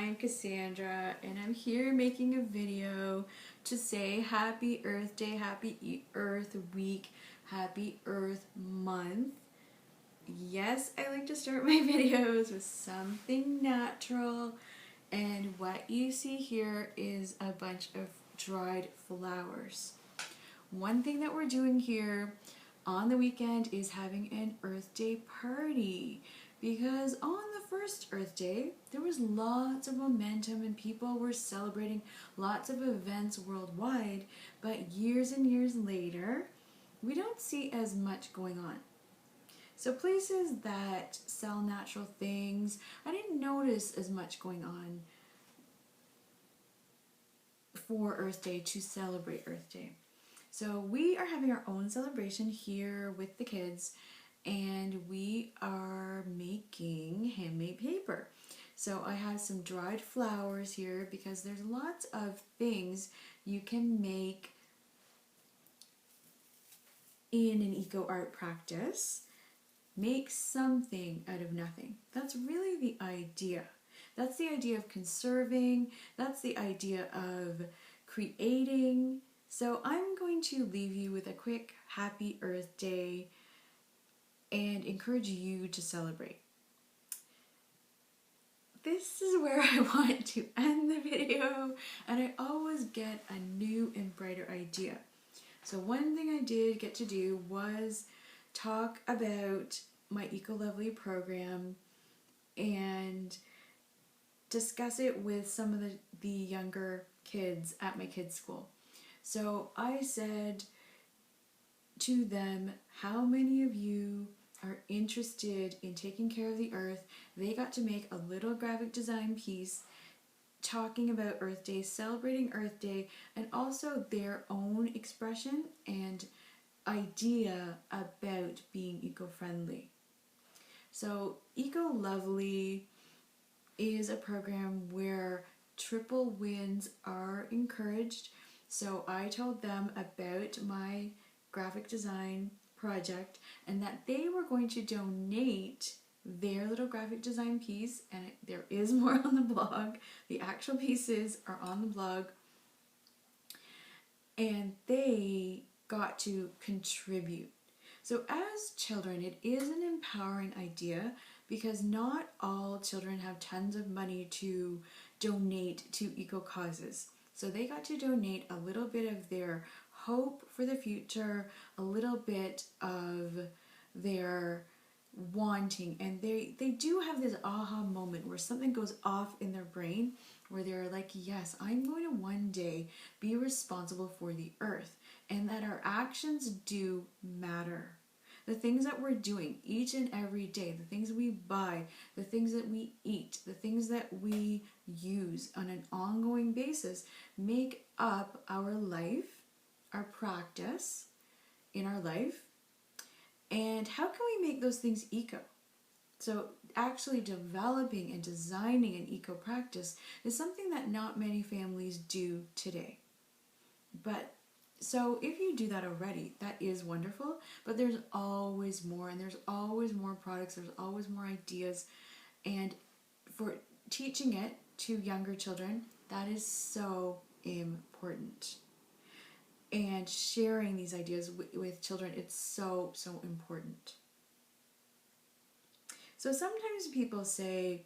I'm Cassandra, and I'm here making a video to say Happy Earth Day, Happy Earth Week, Happy Earth Month. Yes, I like to start my videos with something natural, and what you see here is a bunch of dried flowers. One thing that we're doing here on the weekend is having an Earth Day party, because on the first Earth Day there was lots of momentum and people were celebrating lots of events worldwide, but years and years later we don't see as much going on. So places that sell natural things, I didn't notice as much going on for Earth Day to celebrate Earth Day. So we are having our own celebration here with the kids, and we are making handmade paper. So I have some dried flowers here because there's lots of things you can make in an eco art practice. Make something out of nothing. That's really the idea. That's the idea of conserving. That's the idea of creating. So I'm going to leave you with a quick Happy Earth Day and encourage you to celebrate. This is where I want to end the video, and I always get a new and brighter idea. So one thing I did get to do was talk about my Eco Lovely program and discuss it with some of the younger kids at my kids' school. So I said to them, how many of you are interested in taking care of the earth? They got to make a little graphic design piece talking about Earth Day, celebrating Earth Day, and also their own expression and idea about being eco-friendly. So Eco Lovely is a program where triple wins are encouraged. So I told them about my graphic design project and that they were going to donate their little graphic design piece, and there is more on the blog. The actual pieces are on the blog, and they got to contribute. So as children, it is an empowering idea because not all children have tons of money to donate to eco causes. So they got to donate a little bit of their hope for the future, a little bit of their wanting, and they do have this aha moment where something goes off in their brain where they're like, yes, I'm going to one day be responsible for the earth, and that our actions do matter. The things that we're doing each and every day, the things we buy, the things that we eat, the things that we use on an ongoing basis make up our life, our practice in our life. And how can we make those things eco? So actually developing and designing an eco practice is something that not many families do today. But so if you do that already, that is wonderful, but there's always more, and there's always more products, there's always more ideas, and for teaching it to younger children, that is so important. And sharing these ideas with children, it's so, so important. So sometimes people say,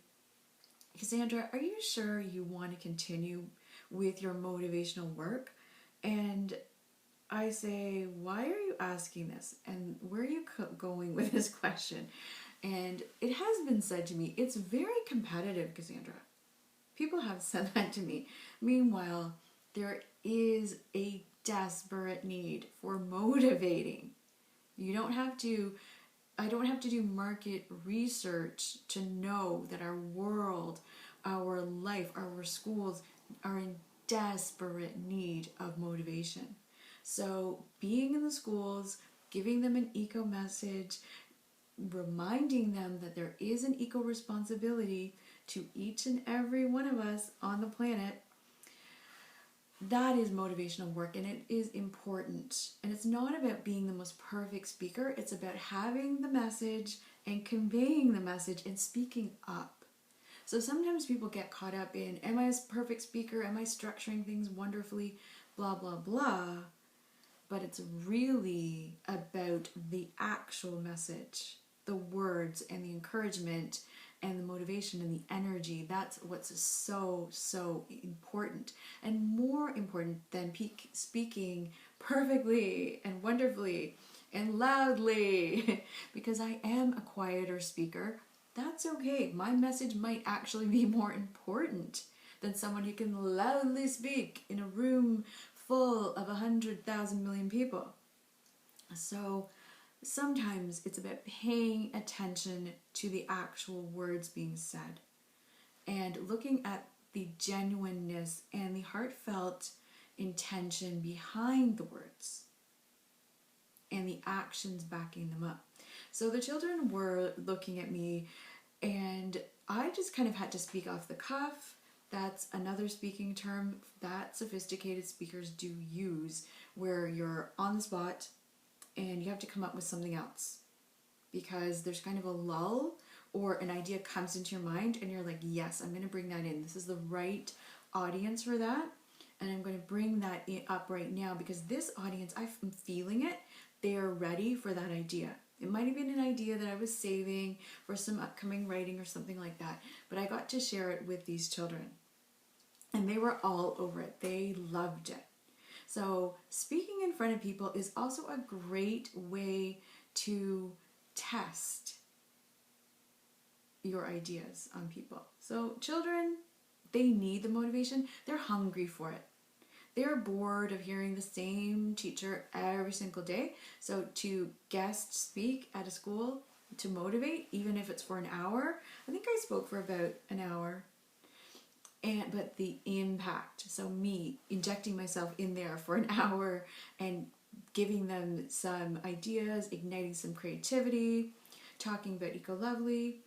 Cassandra, are you sure you want to continue with your motivational work? And I say, why are you asking this? And where are you going with this question? And it has been said to me, it's very competitive, Cassandra. People have said that to me. Meanwhile, there is a desperate need for motivating. I don't have to do market research to know that our world, our life, our schools are in desperate need of motivation. So being in the schools, giving them an eco message, reminding them that there is an eco responsibility to each and every one of us on the planet, that is motivational work, and it is important. And it's not about being the most perfect speaker, it's about having the message and conveying the message and speaking up. So sometimes people get caught up in, am I a perfect speaker? Am I structuring things wonderfully? Blah, blah, blah. But it's really about the actual message, the words and the encouragement and the motivation and the energy. That's what's so, so important, and more important than speaking perfectly and wonderfully and loudly. Because I am a quieter speaker, that's okay. My message might actually be more important than someone who can loudly speak in a room full of 100,000 million people. So sometimes it's about paying attention to the actual words being said and looking at the genuineness and the heartfelt intention behind the words and the actions backing them up. So the children were looking at me, and I just kind of had to speak off the cuff. That's another speaking term that sophisticated speakers do use, where you're on the spot and you have to come up with something else because there's kind of a lull, or an idea comes into your mind and you're like, yes, I'm going to bring that in. This is the right audience for that, and I'm going to bring that up right now because this audience, I'm feeling it. They are ready for that idea. It might have been an idea that I was saving for some upcoming writing or something like that, but I got to share it with these children, and they were all over it. They loved it. So speaking in front of people is also a great way to test your ideas on people. So children, they need the motivation. They're hungry for it. They're bored of hearing the same teacher every single day. So to guest speak at a school to motivate, even if it's for an hour, I think I spoke for about an hour. But the impact, so me injecting myself in there for an hour and giving them some ideas, igniting some creativity, talking about eco-lovely,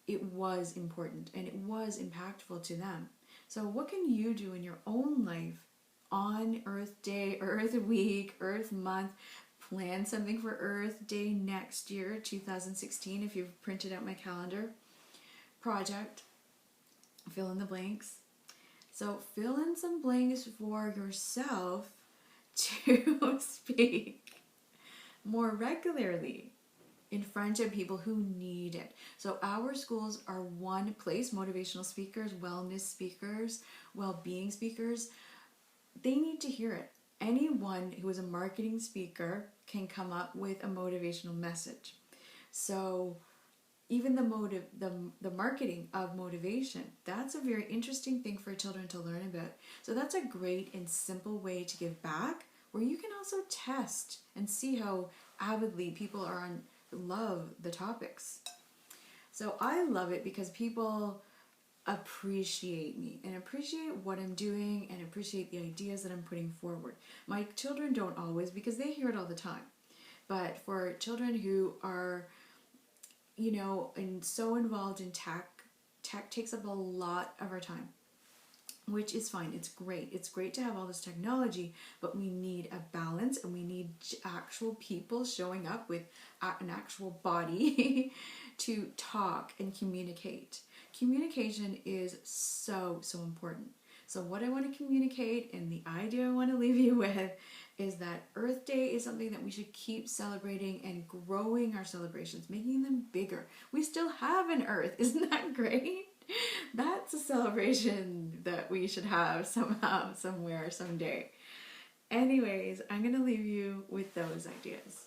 it was important and it was impactful to them. So what can you do in your own life on Earth Day, Earth Week, Earth Month? Plan something for Earth Day next year, 2016, if you've printed out my calendar. Project, fill in the blanks. So fill in some blanks for yourself to speak more regularly in front of people who need it. So our schools are one place. Motivational speakers, wellness speakers, well-being speakers, they need to hear it. Anyone who is a marketing speaker can come up with a motivational message. So even the marketing of motivation, that's a very interesting thing for children to learn about. So that's a great and simple way to give back, where you can also test and see how avidly people love the topics. So I love it because people appreciate me and appreciate what I'm doing and appreciate the ideas that I'm putting forward. My children don't always, because they hear it all the time. But for children who are, and so involved in tech takes up a lot of our time, which is fine. It's great. It's great to have all this technology, but we need a balance, and we need actual people showing up with an actual body to talk and communicate. Communication is so, so important. So what I want to communicate, and the idea I want to leave you with, is that Earth Day is something that we should keep celebrating and growing our celebrations, making them bigger. We still have an Earth. Isn't that great? That's a celebration that we should have somehow, somewhere, someday. Anyways, I'm going to leave you with those ideas.